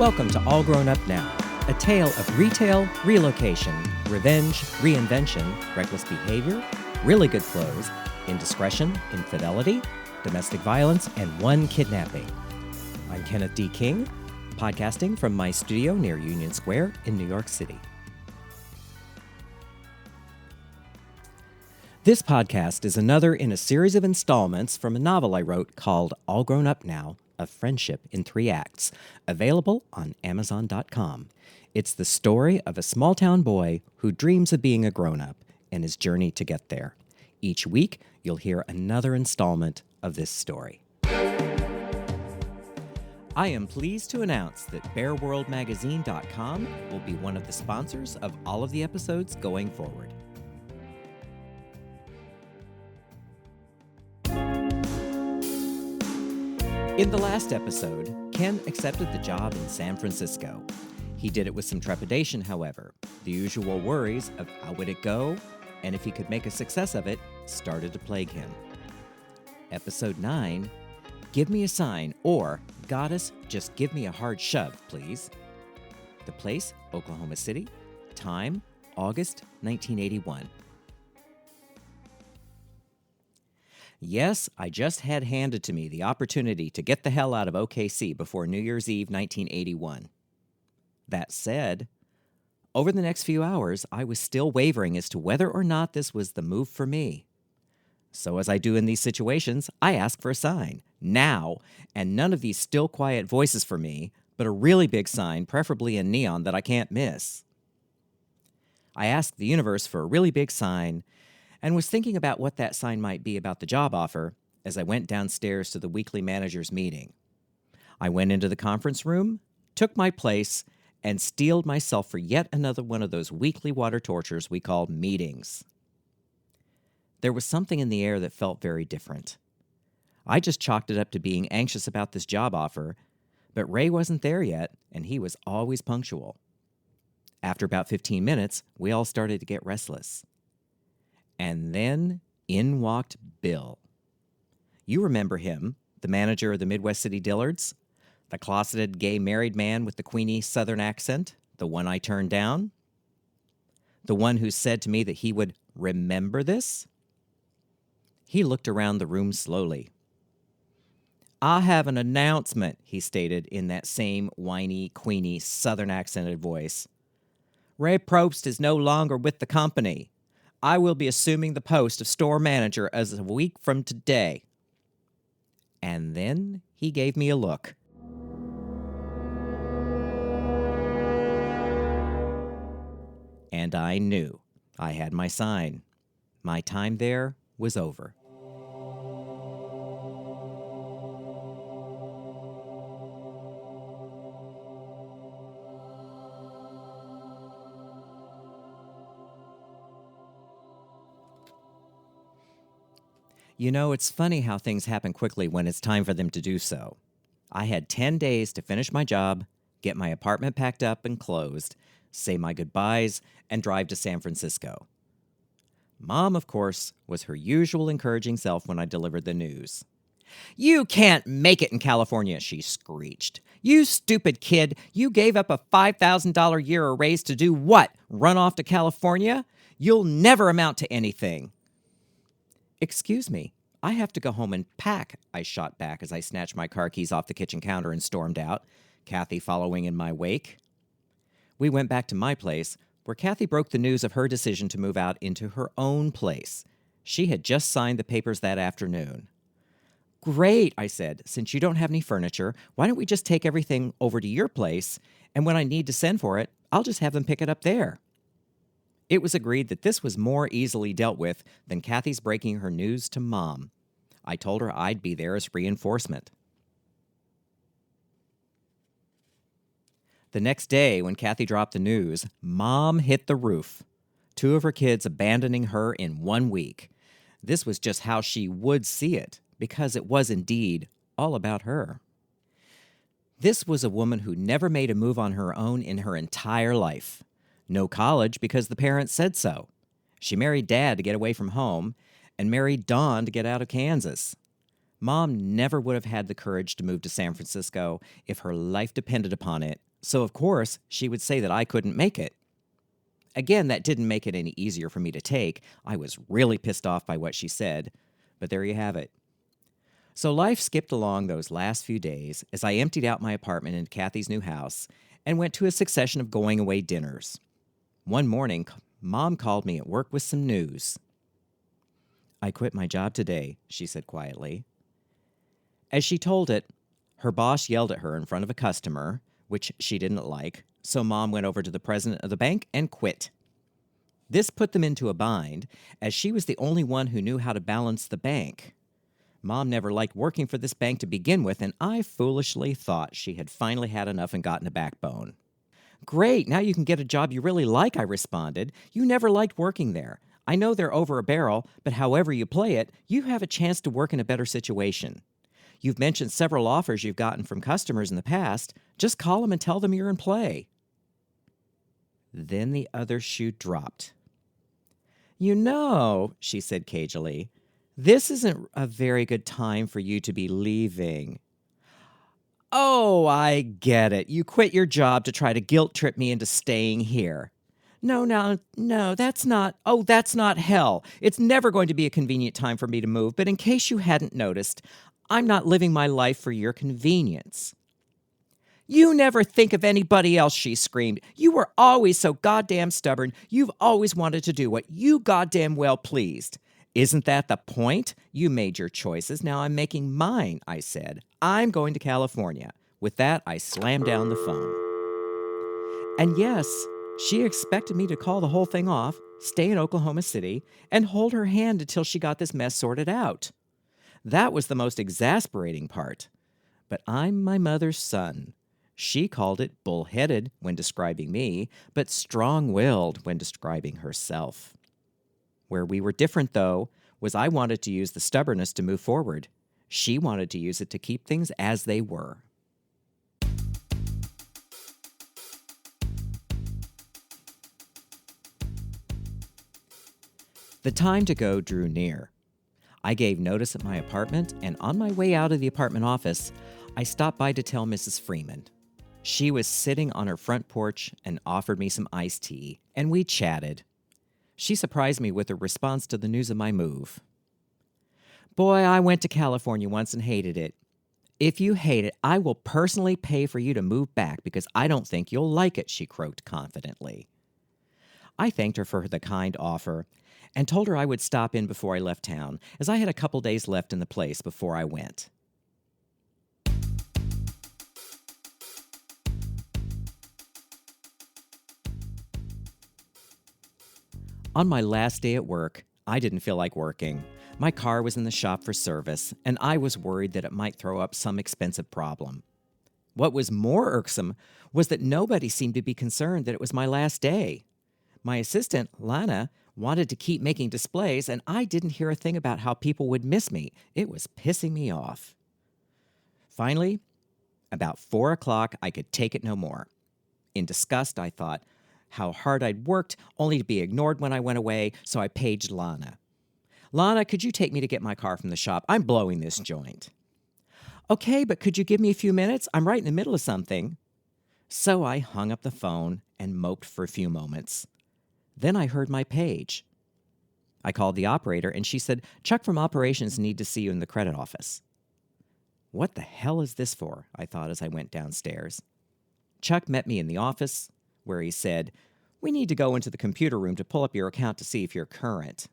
Welcome to All Grown Up Now, a tale of retail, relocation, revenge, reinvention, reckless behavior, really good clothes, indiscretion, infidelity, domestic violence, and one kidnapping. I'm Kenneth D. King, podcasting from my studio near Union Square in New York City. This podcast is another in a series of installments from a novel I wrote called All Grown Up Now, A Friendship in 3 Acts, available on Amazon.com. It's the story of a small-town boy who dreams of being a grown-up and his journey to get there. Each week, you'll hear another installment of this story. I am pleased to announce that BearWorldMagazine.com will be one of the sponsors of all of the episodes going forward. In the last episode, Ken accepted the job in San Francisco. He did it with some trepidation, however. The usual worries of how would it go, and if he could make a success of it, started to plague him. Episode 9, Give Me a Sign, or Goddess, Just Give Me a Hard Shove, Please. The place, Oklahoma City. Time, August 1981. Yes, I just had handed to me the opportunity to get the hell out of OKC before New Year's Eve 1981. That said, over the next few hours, I was still wavering as to whether or not this was the move for me. So as I do in these situations, I ask for a sign, now, and none of these still quiet voices for me, but a really big sign, preferably in neon, that I can't miss. I asked the universe for a really big sign, and was thinking about what that sign might be about the job offer as I went downstairs to the weekly managers' meeting. I went into the conference room, took my place, and steeled myself for yet another one of those weekly water tortures we call meetings. There was something in the air that felt very different. I just chalked it up to being anxious about this job offer, but Ray wasn't there yet, and he was always punctual. After about 15 minutes, we all started to get restless. And then in walked Bill. You remember him, the manager of the Midwest City Dillards? The closeted gay married man with the Queenie Southern accent? The one I turned down? The one who said to me that he would remember this? He looked around the room slowly. I have an announcement, he stated in that same whiny, Queenie Southern accented voice. Ray Probst is no longer with the company. I will be assuming the post of store manager as a week from today. And then he gave me a look. And I knew I had my sign. My time there was over. You know, it's funny how things happen quickly when it's time for them to do so. I had 10 days to finish my job, get my apartment packed up and closed, say my goodbyes, and drive to San Francisco. Mom, of course, was her usual encouraging self when I delivered the news. You can't make it in California, she screeched. You stupid kid, you gave up a $5,000 a year raise to do what? Run off to California? You'll never amount to anything. Excuse me, I have to go home and pack, I shot back as I snatched my car keys off the kitchen counter and stormed out, Kathy following in my wake. We went back to my place, where Kathy broke the news of her decision to move out into her own place. She had just signed the papers that afternoon. Great, I said, since you don't have any furniture, why don't we just take everything over to your place, and when I need to send for it, I'll just have them pick it up there. It was agreed that this was more easily dealt with than Kathy's breaking her news to Mom. I told her I'd be there as reinforcement. The next day, when Kathy dropped the news, Mom hit the roof. 2 of her kids abandoning her in 1 week. This was just how she would see it, because it was indeed all about her. This was a woman who never made a move on her own in her entire life. No college because the parents said so. She married Dad to get away from home and married Dawn to get out of Kansas. Mom never would have had the courage to move to San Francisco if her life depended upon it So, of course, she would say that I couldn't make it. Again, that didn't make it any easier for me to take. I was really pissed off by what she said, but there you have it. So life skipped along those last few days as I emptied out my apartment in Kathy's new house and went to a succession of going away dinners. One morning, Mom called me at work with some news. "I quit my job today," she said quietly. As she told it, her boss yelled at her in front of a customer, which she didn't like, so Mom went over to the president of the bank and quit. This put them into a bind, as she was the only one who knew how to balance the bank. Mom never liked working for this bank to begin with, and I foolishly thought she had finally had enough and gotten a backbone. "Great, now you can get a job you really like," I responded. "You never liked working there. I know they're over a barrel, but however you play it, you have a chance to work in a better situation. You've mentioned several offers you've gotten from customers in the past. Just call them and tell them you're in play." Then the other shoe dropped. "You know," she said cagily, "this isn't a very good time for you to be leaving." "Oh, I get it. You quit your job to try to guilt trip me into staying here." No, that's not hell. It's never going to be a convenient time for me to move, but in case you hadn't noticed, I'm not living my life for your convenience." "You never think of anybody else," she screamed. "You were always so goddamn stubborn. You've always wanted to do what you goddamn well pleased. Isn't that the point? You made your choices. Now I'm making mine," I said. "I'm going to California." With that, I slammed down the phone. And yes, she expected me to call the whole thing off, stay in Oklahoma City, and hold her hand until she got this mess sorted out. That was the most exasperating part. But I'm my mother's son. She called it bullheaded when describing me, but strong-willed when describing herself. Where we were different, though, was I wanted to use the stubbornness to move forward. She wanted to use it to keep things as they were. The time to go drew near. I gave notice at my apartment, and on my way out of the apartment office, I stopped by to tell Mrs. Freeman. She was sitting on her front porch and offered me some iced tea, and we chatted. She surprised me with her response to the news of my move. "Boy, I went to California once and hated it. If you hate it, I will personally pay for you to move back because I don't think you'll like it," she croaked confidently. I thanked her for the kind offer and told her I would stop in before I left town, as I had a couple days left in the place before I went. On my last day at work, I didn't feel like working. My car was in the shop for service, and I was worried that it might throw up some expensive problem. What was more irksome was that nobody seemed to be concerned that it was my last day. My assistant, Lana, wanted to keep making displays, and I didn't hear a thing about how people would miss me. It was pissing me off. Finally, about 4 o'clock, I could take it no more. In disgust, I thought how hard I'd worked, only to be ignored when I went away, so I paged Lana. "Lana, could you take me to get my car from the shop? I'm blowing this joint." "Okay, but could you give me a few minutes? I'm right in the middle of something." So I hung up the phone and moped for a few moments. Then I heard my page. I called the operator, and she said, "Chuck from operations need to see you in the credit office." What the hell is this for? I thought as I went downstairs. Chuck met me in the office, where he said, "We need to go into the computer room to pull up your account to see if you're current."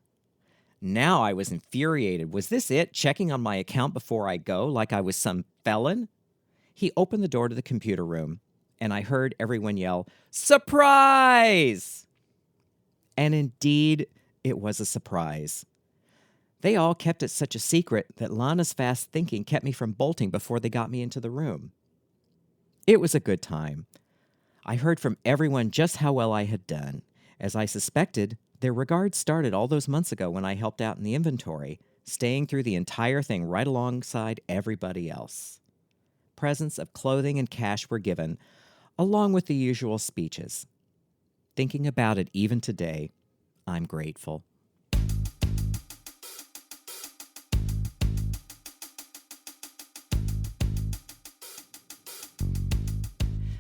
Now I was infuriated. Was this it, checking on my account before I go, like I was some felon? He opened the door to the computer room, and I heard everyone yell, "Surprise!" And indeed, it was a surprise. They all kept it such a secret that Lana's fast thinking kept me from bolting before they got me into the room. It was a good time. I heard from everyone just how well I had done. As I suspected, their regards started all those months ago when I helped out in the inventory, staying through the entire thing right alongside everybody else. Presents of clothing and cash were given, along with the usual speeches. Thinking about it even today, I'm grateful.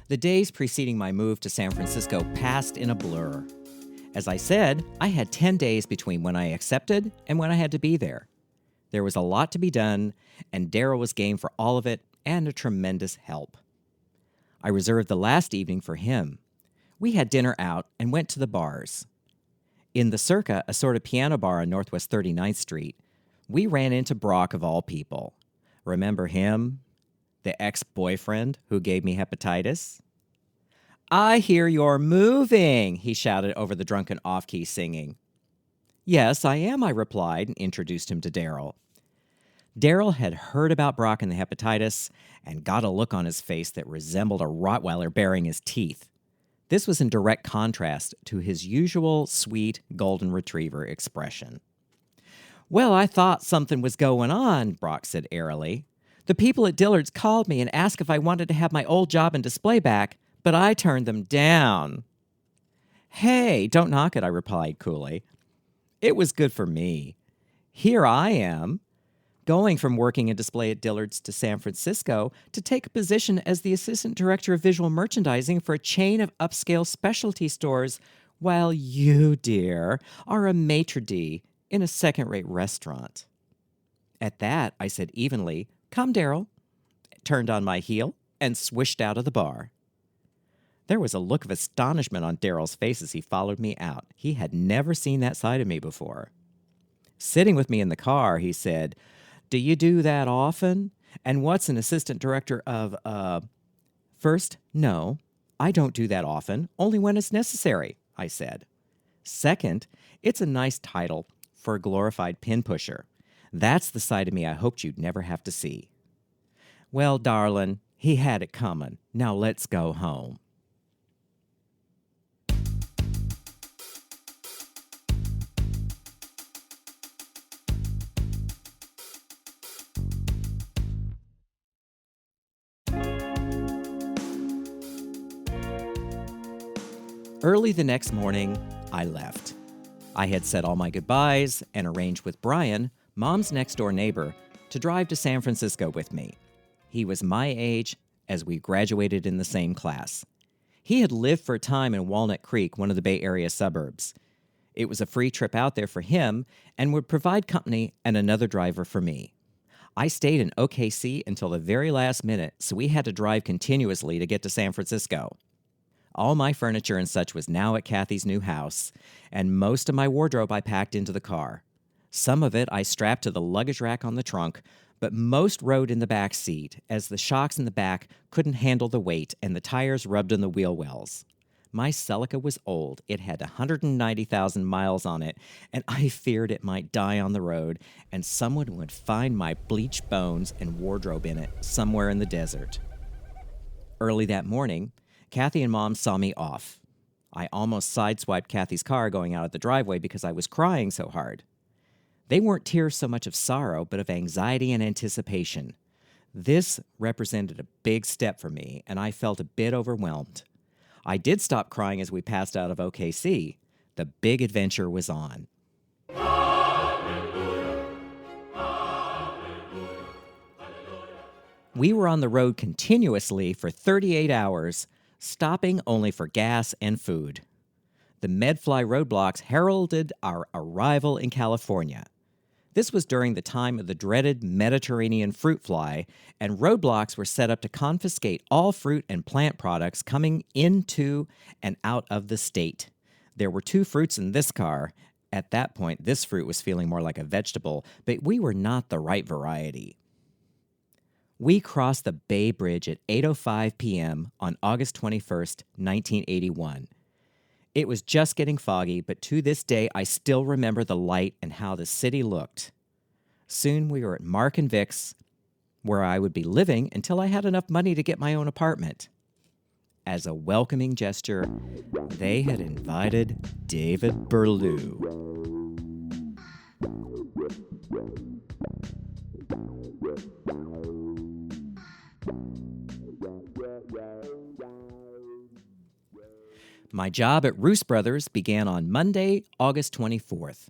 The days preceding my move to San Francisco passed in a blur. As I said, I had 10 days between when I accepted and when I had to be there. There was a lot to be done, and Darryl was game for all of it and a tremendous help. I reserved the last evening for him. We had dinner out and went to the bars. In the Circa, a sort of piano bar on Northwest 39th Street, we ran into Brock of all people. Remember him? The ex-boyfriend who gave me hepatitis? "I hear you're moving," he shouted over the drunken off-key singing. "Yes, I am," I replied and introduced him to Darryl. Darryl had heard about Brock and the hepatitis and got a look on his face that resembled a Rottweiler baring his teeth. This was in direct contrast to his usual sweet golden retriever expression. "Well, I thought something was going on," Brock said airily. "The people at Dillard's called me and asked if I wanted to have my old job and display back, but I turned them down." "Hey, don't knock it," I replied coolly. "It was good for me. Here I am, going from working in display at Dillard's to San Francisco to take a position as the assistant director of visual merchandising for a chain of upscale specialty stores, while you, dear, are a maitre d' in a second-rate restaurant." At that, I said evenly, "Come, Darryl," turned on my heel, and swished out of the bar. There was a look of astonishment on Darryl's face as he followed me out. He had never seen that side of me before. Sitting with me in the car, he said, "Do you do that often? And what's an assistant director of, First, no, I don't do that often, only when it's necessary," I said. "Second, it's a nice title for a glorified pin pusher. That's the side of me I hoped you'd never have to see." Well, darling, he had it coming. Now let's go home. Early the next morning, I left. I had said all my goodbyes and arranged with Brian, Mom's next-door neighbor, to drive to San Francisco with me. He was my age, as we graduated in the same class. He had lived for a time in Walnut Creek, one of the Bay Area suburbs. It was a free trip out there for him and would provide company and another driver for me. I stayed in OKC until the very last minute, so we had to drive continuously to get to San Francisco. All my furniture and such was now at Kathy's new house, and most of my wardrobe I packed into the car. Some of it I strapped to the luggage rack on the trunk, but most rode in the back seat, as the shocks in the back couldn't handle the weight and the tires rubbed on the wheel wells. My Celica was old. It had 190,000 miles on it, and I feared it might die on the road, and someone would find my bleached bones and wardrobe in it somewhere in the desert. Early that morning, Kathy and Mom saw me off. I almost sideswiped Kathy's car going out of the driveway because I was crying so hard. They weren't tears so much of sorrow, but of anxiety and anticipation. This represented a big step for me, and I felt a bit overwhelmed. I did stop crying as we passed out of OKC. The big adventure was on. We were on the road continuously for 38 hours, stopping only for gas and food. The Medfly roadblocks heralded our arrival in California. This was during the time of the dreaded Mediterranean fruit fly, and roadblocks were set up to confiscate all fruit and plant products coming into and out of the state. There were 2 fruits in this car. At that point, this fruit was feeling more like a vegetable, but we were not the right variety. We crossed the Bay Bridge at 8:05 p.m. on August 21st, 1981. It was just getting foggy, but to this day I still remember the light and how the city looked. Soon we were at Mark and Vic's, where I would be living until I had enough money to get my own apartment. As a welcoming gesture, they had invited David Berlew. My job at Roos Brothers began on Monday, August 24th.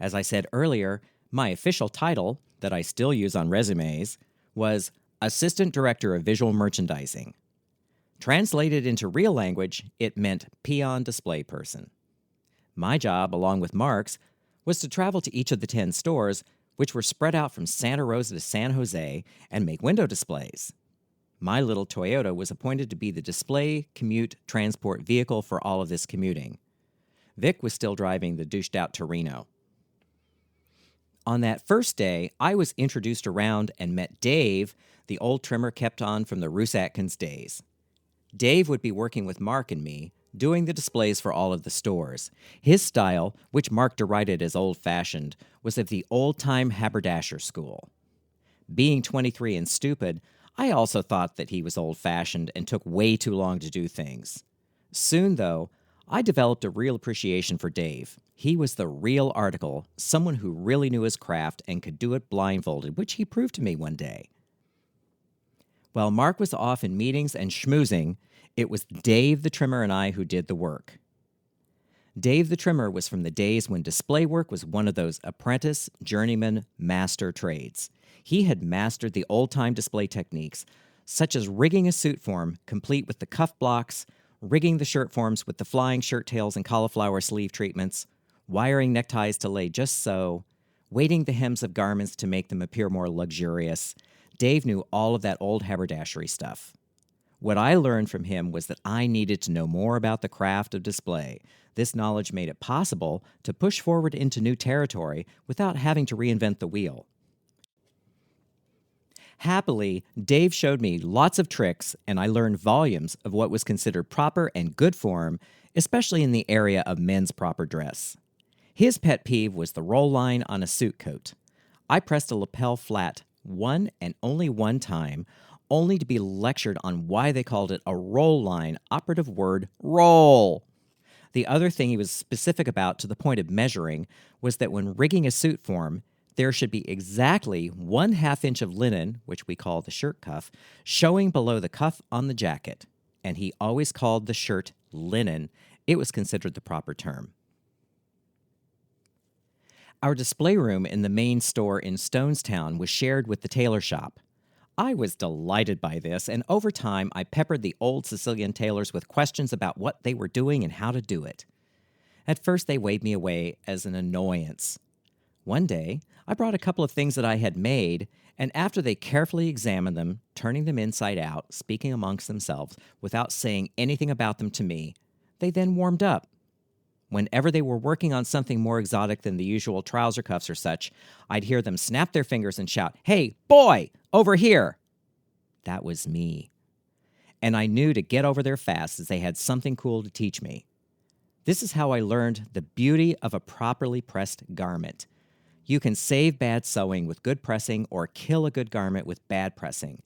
As I said earlier, my official title, that I still use on resumes, was Assistant Director of Visual Merchandising. Translated into real language, it meant peon display person. My job, along with Mark's, was to travel to each of the 10 stores, which were spread out from Santa Rosa to San Jose, and make window displays. My little Toyota was appointed to be the display commute transport vehicle for all of this commuting. Vic was still driving the douched-out Torino. On that first day, I was introduced around and met Dave, the old trimmer kept on from the Roos Atkins days. Dave would be working with Mark and me, doing the displays for all of the stores. His style, which Mark derided as old-fashioned, was of the old-time haberdasher school. Being 23 and stupid, I also thought that he was old-fashioned and took way too long to do things. Soon, though, I developed a real appreciation for Dave. He was the real article, someone who really knew his craft and could do it blindfolded, which he proved to me one day. While Mark was off in meetings and schmoozing, it was Dave the trimmer and I who did the work. Dave the trimmer was from the days when display work was one of those apprentice, journeyman, master trades. He had mastered the old-time display techniques, such as rigging a suit form complete with the cuff blocks, rigging the shirt forms with the flying shirt tails and cauliflower sleeve treatments, wiring neckties to lay just so, weighting the hems of garments to make them appear more luxurious. Dave knew all of that old haberdashery stuff. What I learned from him was that I needed to know more about the craft of display. This knowledge made it possible to push forward into new territory without having to reinvent the wheel. Happily, Dave showed me lots of tricks, and I learned volumes of what was considered proper and good form, especially in the area of men's proper dress. His pet peeve was the roll line on a suit coat. I pressed a lapel flat one and only one time, only to be lectured on why they called it a roll line, operative word, roll. The other thing he was specific about to the point of measuring was that when rigging a suit form, there should be exactly 1/2 inch of linen, which we call the shirt cuff, showing below the cuff on the jacket. And he always called the shirt linen. It was considered the proper term. Our display room in the main store in Stonestown was shared with the tailor shop. I was delighted by this, and over time I peppered the old Sicilian tailors with questions about what they were doing and how to do it. At first they waved me away as an annoyance. One day, I brought a couple of things that I had made, and after they carefully examined them, turning them inside out, speaking amongst themselves, without saying anything about them to me, they then warmed up. Whenever they were working on something more exotic than the usual trouser cuffs or such, I'd hear them snap their fingers and shout, "Hey, boy, over here!" That was me. And I knew to get over there fast, as they had something cool to teach me. This is how I learned the beauty of a properly pressed garment. You can save bad sewing with good pressing or kill a good garment with bad pressing.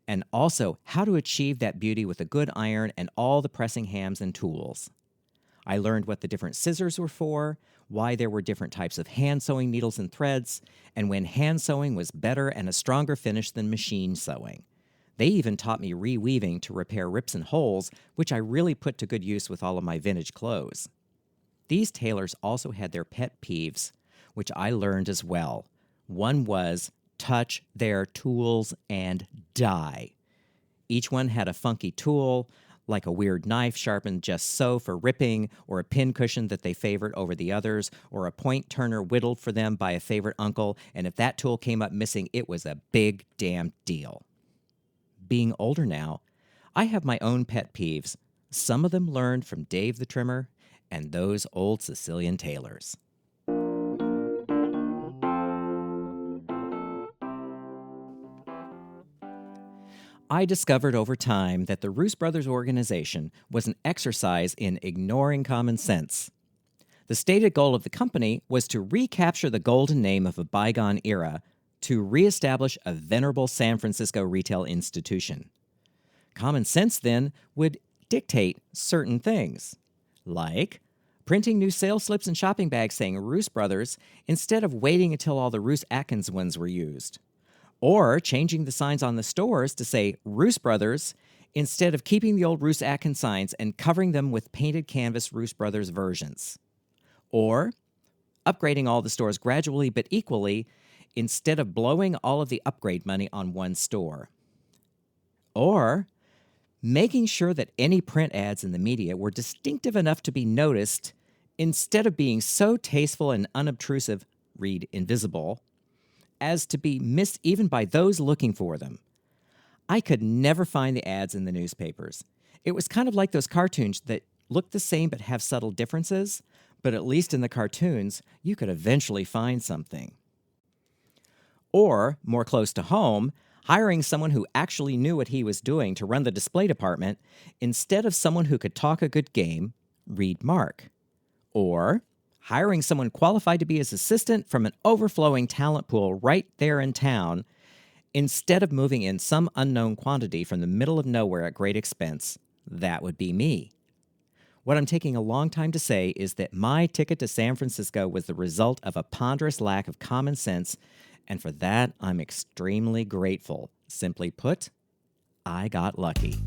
And also how to achieve that beauty with a good iron and all the pressing hams and tools. I learned what the different scissors were for, why there were different types of hand sewing needles and threads, and when hand sewing was better and a stronger finish than machine sewing. They even taught me reweaving to repair rips and holes, which I really put to good use with all of my vintage clothes. These tailors also had their pet peeves, which I learned as well. One was touch their tools and die. Each one had a funky tool, like a weird knife sharpened just so for ripping, or a pin cushion that they favored over the others, or a point turner whittled for them by a favorite uncle, and if that tool came up missing, it was a big damn deal. Being older now, I have my own pet peeves, some of them learned from Dave the Trimmer and those old Sicilian tailors. I discovered over time that the Roos Brothers organization was an exercise in ignoring common sense. The stated goal of the company was to recapture the golden name of a bygone era to reestablish a venerable San Francisco retail institution. Common sense, then, would dictate certain things, like printing new sales slips and shopping bags saying Roos Brothers instead of waiting until all the Roos Atkins ones were used. Or changing the signs on the stores to say Roos Brothers instead of keeping the old Roos Atkins signs and covering them with painted canvas Roos Brothers versions. Or upgrading all the stores gradually but equally instead of blowing all of the upgrade money on one store. Or making sure that any print ads in the media were distinctive enough to be noticed instead of being so tasteful and unobtrusive, read invisible, as to be missed even by those looking for them. I could never find the ads in the newspapers. It was kind of like those cartoons that look the same but have subtle differences, but at least in the cartoons, you could eventually find something. Or, more close to home, hiring someone who actually knew what he was doing to run the display department instead of someone who could talk a good game, read Mark. Or hiring someone qualified to be his assistant from an overflowing talent pool right there in town instead of moving in some unknown quantity from the middle of nowhere at great expense. That would be me. What I'm taking a long time to say is that my ticket to San Francisco was the result of a ponderous lack of common sense, and for that, I'm extremely grateful. Simply put, I got lucky.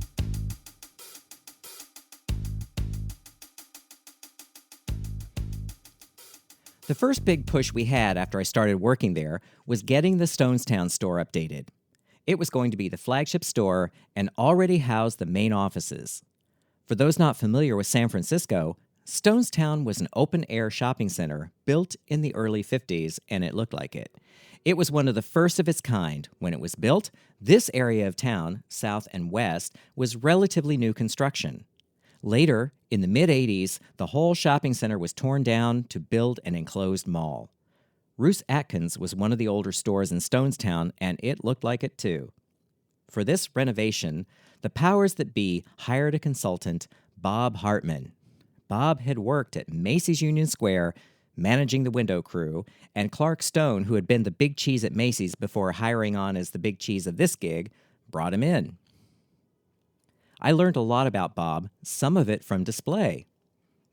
The first big push we had after I started working there was getting the Stonestown store updated. It was going to be the flagship store and already housed the main offices. For those not familiar with San Francisco, Stonestown was an open-air shopping center built in the early 50s, and it looked like it. It was one of the first of its kind. When it was built, this area of town, south and west, was relatively new construction. Later, in the mid-'80s, the whole shopping center was torn down to build an enclosed mall. Roos Atkins was one of the older stores in Stonestown, and it looked like it too. For this renovation, the powers that be hired a consultant, Bob Hartman. Bob had worked at Macy's Union Square, managing the window crew, and Clark Stone, who had been the big cheese at Macy's before hiring on as the big cheese of this gig, brought him in. I learned a lot about Bob, some of it from display.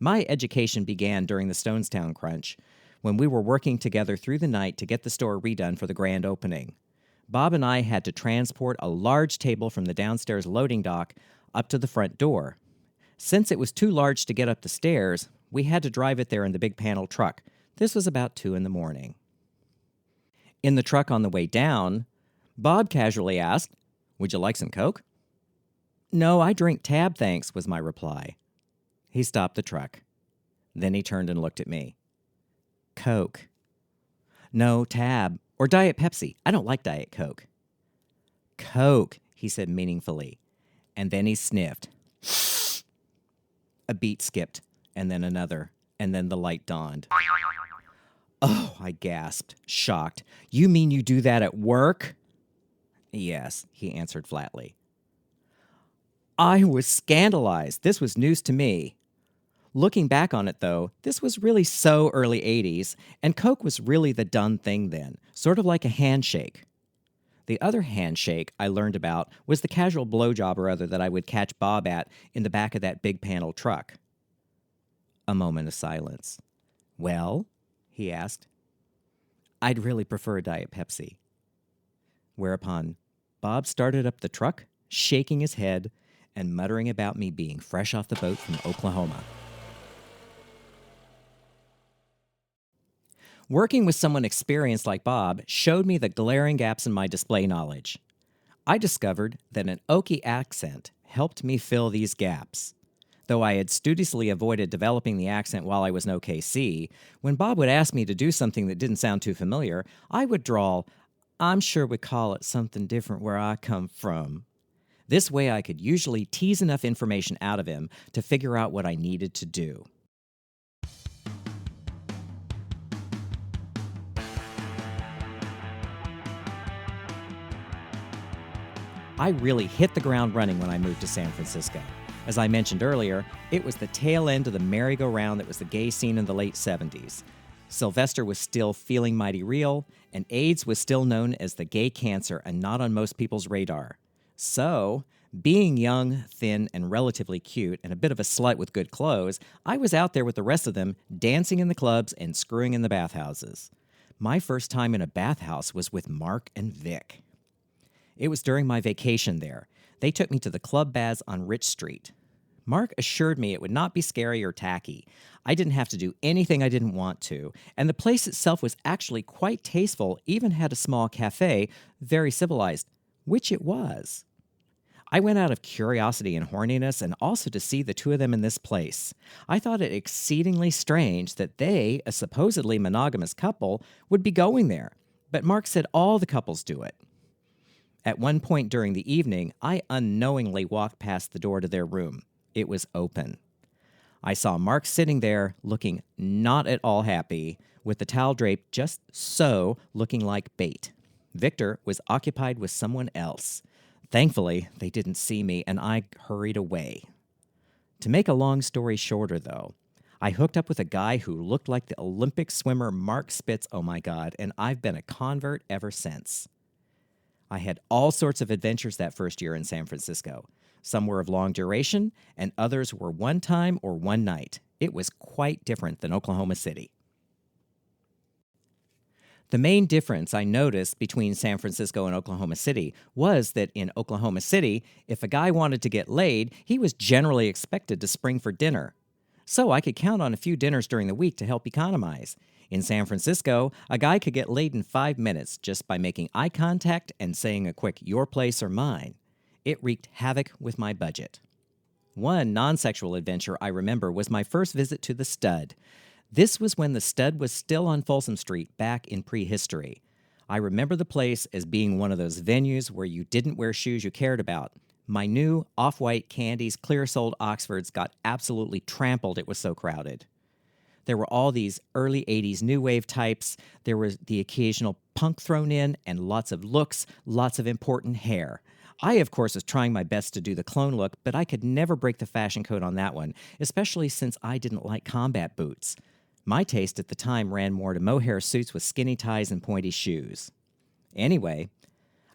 My education began during the Stonestown crunch, when we were working together through the night to get the store redone for the grand opening. Bob and I had to transport a large table from the downstairs loading dock up to the front door. Since it was too large to get up the stairs, we had to drive it there in the big panel truck. This was about 2 a.m. In the truck on the way down, Bob casually asked, "Would you like some Coke?" "No, I drink Tab, thanks," was my reply. He stopped the truck. Then he turned and looked at me. "Coke." "No, Tab. Or Diet Pepsi. I don't like Diet Coke." "Coke," he said meaningfully. And then he sniffed. A beat skipped, and then another, and then the light dawned. "Oh," I gasped, shocked. "You mean you do that at work?" "Yes," he answered flatly. I was scandalized. This was news to me. Looking back on it, though, this was really so early 80s, and Coke was really the done thing then, sort of like a handshake. The other handshake I learned about was the casual blowjob or other that I would catch Bob at in the back of that big panel truck. A moment of silence. "Well?" he asked. "I'd really prefer a Diet Pepsi." Whereupon Bob started up the truck, shaking his head and muttering about me being fresh off the boat from Oklahoma. Working with someone experienced like Bob showed me the glaring gaps in my display knowledge. I discovered that an Okie accent helped me fill these gaps. Though I had studiously avoided developing the accent while I was in OKC, when Bob would ask me to do something that didn't sound too familiar, I would drawl, "I'm sure we call it something different where I come from." This way I could usually tease enough information out of him to figure out what I needed to do. I really hit the ground running when I moved to San Francisco. As I mentioned earlier, it was the tail end of the merry-go-round that was the gay scene in the late 70s. Sylvester was still feeling mighty real, and AIDS was still known as the gay cancer and not on most people's radar. So, being young, thin, and relatively cute, and a bit of a slut with good clothes, I was out there with the rest of them, dancing in the clubs and screwing in the bathhouses. My first time in a bathhouse was with Mark and Vic. It was during my vacation there. They took me to the club baths on Rich Street. Mark assured me it would not be scary or tacky. I didn't have to do anything I didn't want to, and the place itself was actually quite tasteful, even had a small cafe, very civilized, which it was. I went out of curiosity and horniness and also to see the two of them in this place. I thought it exceedingly strange that they, a supposedly monogamous couple, would be going there. But Mark said all the couples do it. At one point during the evening, I unknowingly walked past the door to their room. It was open. I saw Mark sitting there, looking not at all happy, with the towel draped just so, looking like bait. Victor was occupied with someone else. Thankfully, they didn't see me, and I hurried away. To make a long story shorter, though, I hooked up with a guy who looked like the Olympic swimmer Mark Spitz, oh my God, and I've been a convert ever since. I had all sorts of adventures that first year in San Francisco. Some were of long duration, and others were one time or one night. It was quite different than Oklahoma City. The main difference I noticed between San Francisco and Oklahoma City was that in Oklahoma City, if a guy wanted to get laid, he was generally expected to spring for dinner. So I could count on a few dinners during the week to help economize. In San Francisco, a guy could get laid in 5 minutes just by making eye contact and saying a quick "your place or mine." It wreaked havoc with my budget. One non-sexual adventure I remember was my first visit to the Stud. This was when the Stud was still on Folsom Street back in prehistory. I remember the place as being one of those venues where you didn't wear shoes you cared about. My new off-white Candies clear-soled Oxfords got absolutely trampled, it was so crowded. There were all these early 80s new wave types. There was the occasional punk thrown in and lots of looks, lots of important hair. I, of course, was trying my best to do the clone look, but I could never break the fashion code on that one, especially since I didn't like combat boots. My taste at the time ran more to mohair suits with skinny ties and pointy shoes. Anyway,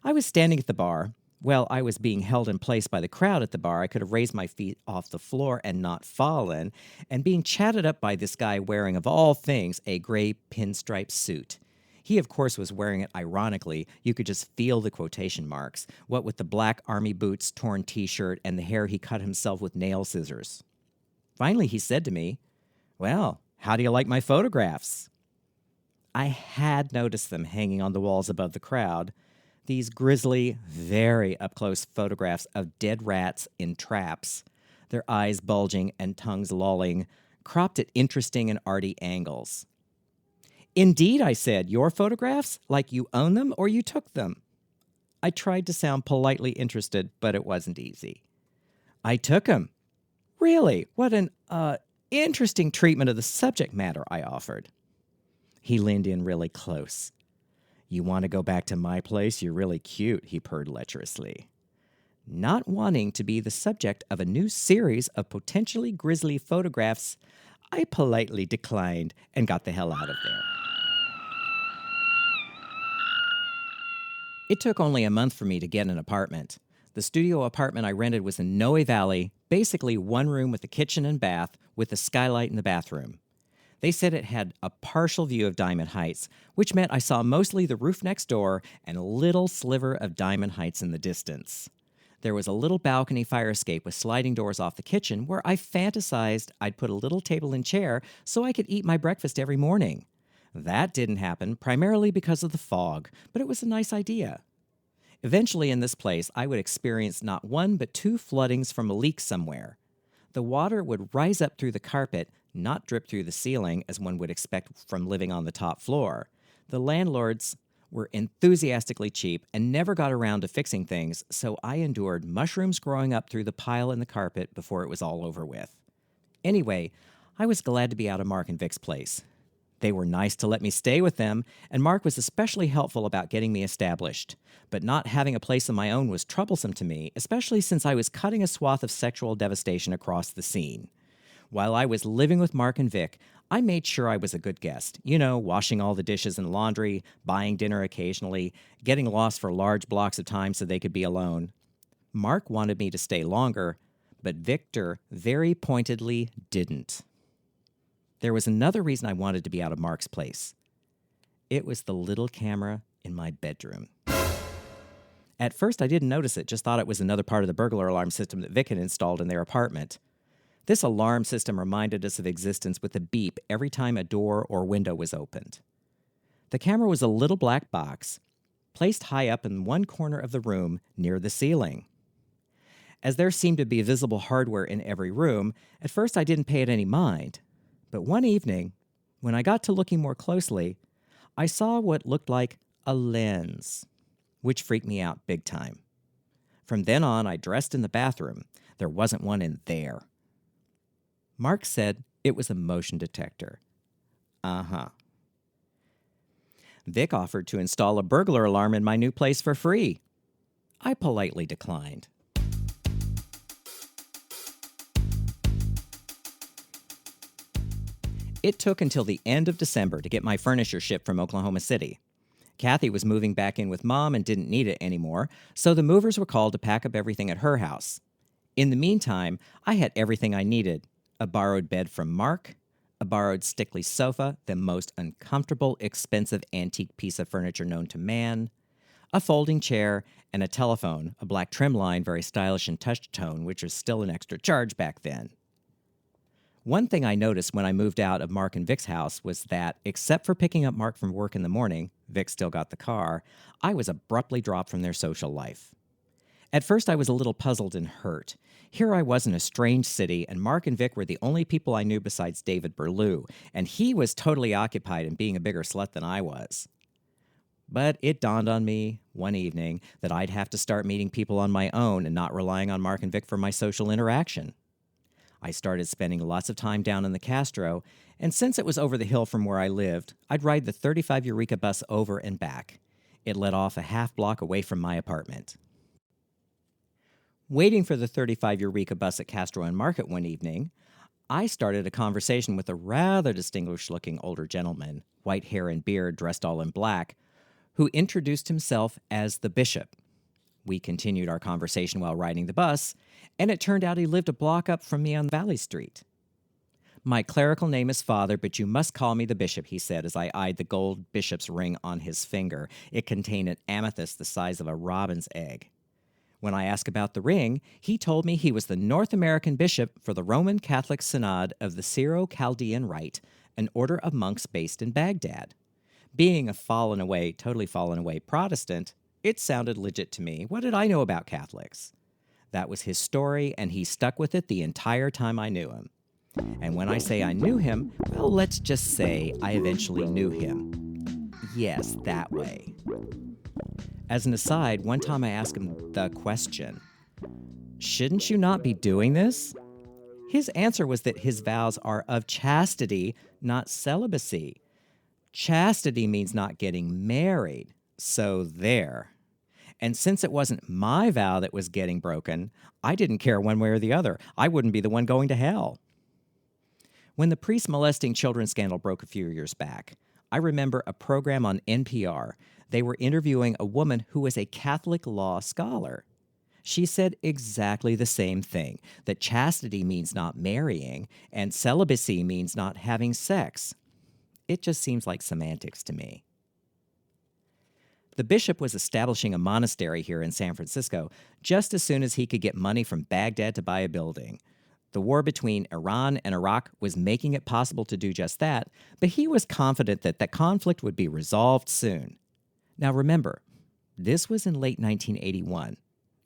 I was standing at the bar. Well, I was being held in place by the crowd at the bar. I could have raised my feet off the floor and not fallen, and being chatted up by this guy wearing, of all things, a gray pinstripe suit. He, of course, was wearing it ironically. You could just feel the quotation marks, what with the black army boots, torn t-shirt, and the hair he cut himself with nail scissors. Finally, he said to me, "Well, how do you like my photographs?" I had noticed them hanging on the walls above the crowd. These grisly, very up-close photographs of dead rats in traps, their eyes bulging and tongues lolling, cropped at interesting and arty angles. "Indeed," I said, "your photographs? Like you own them or you took them?" I tried to sound politely interested, but it wasn't easy. "I took them." "Really? What an, interesting treatment of the subject matter," I offered. He leaned in really close. "You want to go back to my place? You're really cute," he purred lecherously. Not wanting to be the subject of a new series of potentially grisly photographs, I politely declined and got the hell out of there. It took only a month for me to get an apartment. The studio apartment I rented was in Noe Valley, basically one room with a kitchen and bath with a skylight in the bathroom. They said it had a partial view of Diamond Heights, which meant I saw mostly the roof next door and a little sliver of Diamond Heights in the distance. There was a little balcony fire escape with sliding doors off the kitchen where I fantasized I'd put a little table and chair so I could eat my breakfast every morning. That didn't happen, primarily because of the fog, but it was a nice idea. Eventually in this place, I would experience not one but 2 floodings from a leak somewhere. The water would rise up through the carpet, not drip through the ceiling as one would expect from living on the top floor. The landlords were enthusiastically cheap and never got around to fixing things, so I endured mushrooms growing up through the pile in the carpet before it was all over with. Anyway, I was glad to be out of Mark and Vic's place. They were nice to let me stay with them, and Mark was especially helpful about getting me established. But not having a place of my own was troublesome to me, especially since I was cutting a swath of sexual devastation across the scene. While I was living with Mark and Vic, I made sure I was a good guest. You know, washing all the dishes and laundry, buying dinner occasionally, getting lost for large blocks of time so they could be alone. Mark wanted me to stay longer, but Victor very pointedly didn't. There was another reason I wanted to be out of Mark's place. It was the little camera in my bedroom. At first, I didn't notice it, just thought it was another part of the burglar alarm system that Vic had installed in their apartment. This alarm system reminded us of existence with a beep every time a door or window was opened. The camera was a little black box, placed high up in one corner of the room near the ceiling. As there seemed to be visible hardware in every room, at first I didn't pay it any mind. But one evening, when I got to looking more closely, I saw what looked like a lens, which freaked me out big time. From then on, I dressed in the bathroom. There wasn't one in there. Mark said it was a motion detector. Uh-huh. Vic offered to install a burglar alarm in my new place for free. I politely declined. It took until the end of December to get my furniture shipped from Oklahoma City. Kathy was moving back in with Mom and didn't need it anymore, so the movers were called to pack up everything at her house. In the meantime, I had everything I needed: a borrowed bed from Mark, a borrowed Stickley sofa, the most uncomfortable, expensive antique piece of furniture known to man, a folding chair, and a telephone, a black trim line, very stylish and touch tone, which was still an extra charge back then. One thing I noticed when I moved out of Mark and Vic's house was that, except for picking up Mark from work in the morning, Vic still got the car, I was abruptly dropped from their social life. At first I was a little puzzled and hurt. Here I was in a strange city, and Mark and Vic were the only people I knew besides David Berlew, and he was totally occupied in being a bigger slut than I was. But it dawned on me one evening that I'd have to start meeting people on my own and not relying on Mark and Vic for my social interaction. I started spending lots of time down in the Castro, and since it was over the hill from where I lived, I'd ride the 35 Eureka bus over and back. It let off a half block away from my apartment. Waiting for the 35 Eureka bus at Castro and Market one evening, I started a conversation with a rather distinguished-looking older gentleman, white hair and beard, dressed all in black, who introduced himself as the Bishop. We continued our conversation while riding the bus, and it turned out he lived a block up from me on Valley Street. "My clerical name is Father, but you must call me the Bishop," he said as I eyed the gold bishop's ring on his finger. It contained an amethyst the size of a robin's egg. When I asked about the ring, he told me he was the North American bishop for the Roman Catholic Synod of the Syro-Chaldean Rite, an order of monks based in Baghdad. Being a totally fallen away Protestant, it sounded legit to me. What did I know about Catholics? That was his story, and he stuck with it the entire time I knew him. And when I say I knew him, well, let's just say I eventually knew him. Yes, that way. As an aside, one time I asked him the question, "Shouldn't you not be doing this?" His answer was that his vows are of chastity, not celibacy. Chastity means not getting married. So there. And since it wasn't my vow that was getting broken, I didn't care one way or the other. I wouldn't be the one going to hell. When the priest molesting children scandal broke a few years back, I remember a program on NPR. They were interviewing a woman who was a Catholic law scholar. She said exactly the same thing, that chastity means not marrying, and celibacy means not having sex. It just seems like semantics to me. The bishop was establishing a monastery here in San Francisco just as soon as he could get money from Baghdad to buy a building. The war between Iran and Iraq was making it possible to do just that, but he was confident that the conflict would be resolved soon. Now remember, this was in late 1981.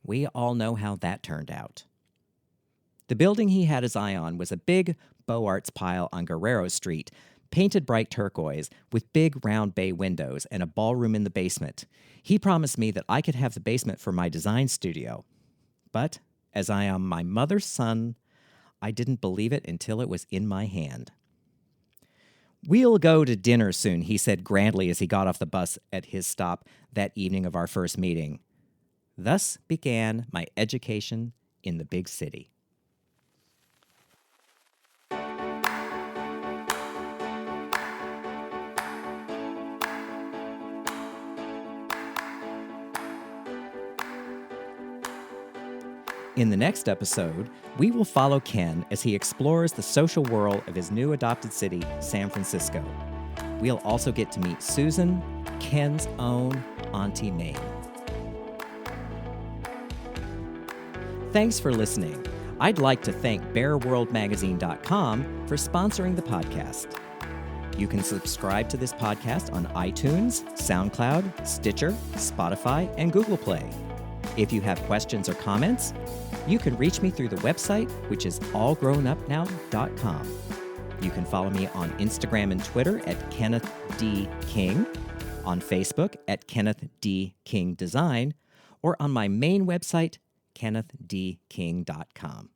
We all know how that turned out. The building he had his eye on was a big Beaux Arts pile on Guerrero Street, painted bright turquoise, with big round bay windows and a ballroom in the basement. He promised me that I could have the basement for my design studio. But, as I am my mother's son, I didn't believe it until it was in my hand. "We'll go to dinner soon," he said grandly as he got off the bus at his stop that evening of our first meeting. Thus began my education in the big city. In the next episode, we will follow Ken as he explores the social whirl of his new adopted city, San Francisco. We'll also get to meet Susan, Ken's own Auntie Mame. Thanks for listening. I'd like to thank BearWorldMagazine.com for sponsoring the podcast. You can subscribe to this podcast on iTunes, SoundCloud, Stitcher, Spotify, and Google Play. If you have questions or comments, you can reach me through the website, which is allgrownupnow.com. You can follow me on Instagram and Twitter at Kenneth D. King, on Facebook at Kenneth D. King Design, or on my main website, KennethDKing.com.